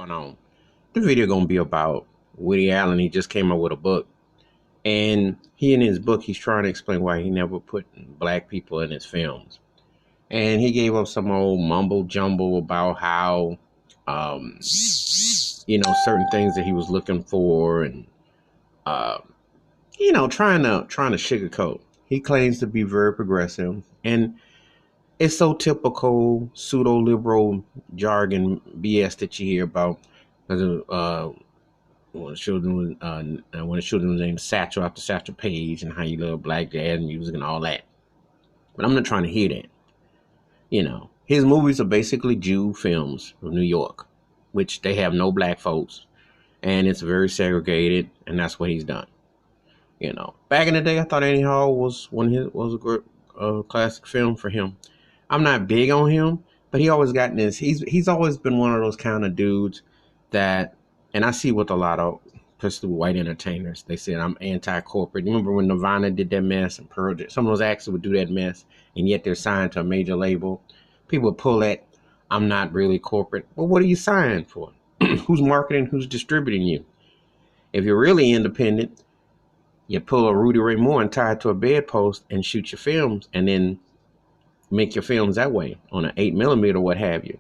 going on. The video gonna be about Woody Allen. He just came out with a book, and in his book, he's trying to explain why he never put black people in his films. And he gave up some old mumble jumble about how, um, certain things that he was looking for, and uh, trying to sugarcoat. He claims to be very progressive, and it's so typical pseudo liberal jargon BS that you hear about. One of the children was named Satchel after Satchel Paige, and how you love black jazz music and all that. But I'm not trying to hear that. His movies are basically Jew films of New York, which they have no black folks, and it's very segregated, and that's what he's done. Back in the day, I thought Annie Hall was a great classic film for him. I'm not big on him, but he always gotten this. He's always been one of those kind of dudes that, and I see with a lot of especially white entertainers, they said I'm anti-corporate. You remember when Nirvana did that mess, and Pearl Jam, some of those actors would do that mess, and yet they're signed to a major label. People would pull that, I'm not really corporate. Well, what are you signed for? Who's marketing? Who's distributing you? If you're really independent, you pull a Rudy Ray Moore and tie it to a bedpost and shoot your films, and then make your films that way on an 8mm, what have you.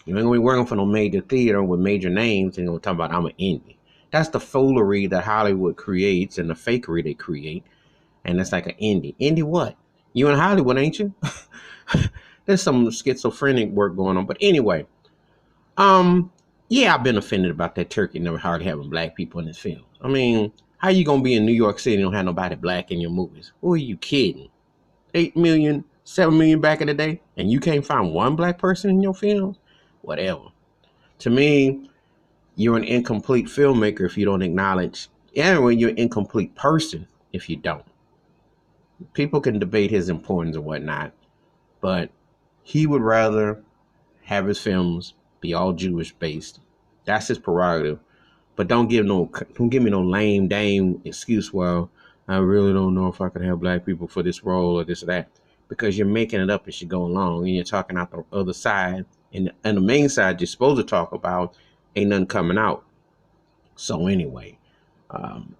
You ain't gonna be working for no major theater with major names and gonna talk about I'm an indie. That's the foolery that Hollywood creates and the fakery they create. And that's like an indie. Indie what? You in Hollywood, ain't you? There's some schizophrenic work going on. But anyway, yeah, I've been offended about that turkey never hardly having black people in his films. I mean, how you gonna be in New York City and don't have nobody black in your movies? Who are you kidding? 8 million, 7 million back in the day, and you can't find one black person in your films? Whatever. To me, you're an incomplete filmmaker if you don't acknowledge, and when you're an incomplete person if you don't. People can debate his importance and whatnot, but he would rather have his films be all Jewish based. That's his prerogative. But don't give me no lame dame excuse. Well, I really don't know if I could have black people for this role or this or that, because you're making it up as you go along, and you're talking out the other side, and the main side you're supposed to talk about ain't nothing coming out. So anyway, and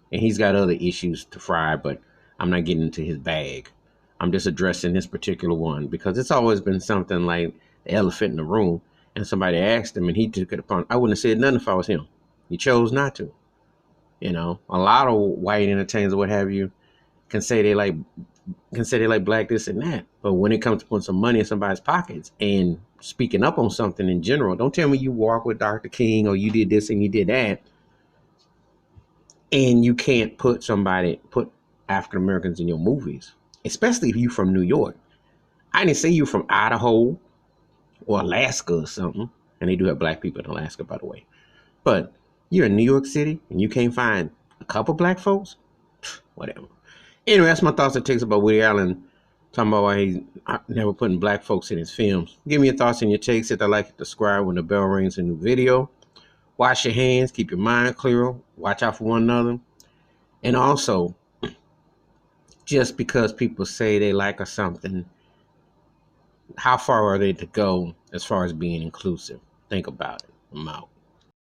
he's got other issues to fry, but I'm not getting into his bag. I'm just addressing this particular one because it's always been something like the elephant in the room, and somebody asked him and he took it upon. I wouldn't have said nothing if I was him. He chose not to. A lot of white entertainers or what have you can say they like black this and that, but when it comes to putting some money in somebody's pockets and speaking up on something in general, don't tell me you walk with Dr. King or you did this and you did that, and you can't put African Americans in your movies, especially if you from New York. I didn't say you from Idaho or Alaska or something, and they do have black people in Alaska, by the way, but you're in New York City and you can't find a couple black folks? Whatever. Anyway, that's my thoughts and takes about Woody Allen, talking about why he's never putting black folks in his films. Give me your thoughts and your takes. Hit the like, subscribe when the bell rings a new video. Wash your hands, keep your mind clear, watch out for one another. And also, just because people say they like or something, how far are they to go as far as being inclusive? Think about it. I'm out.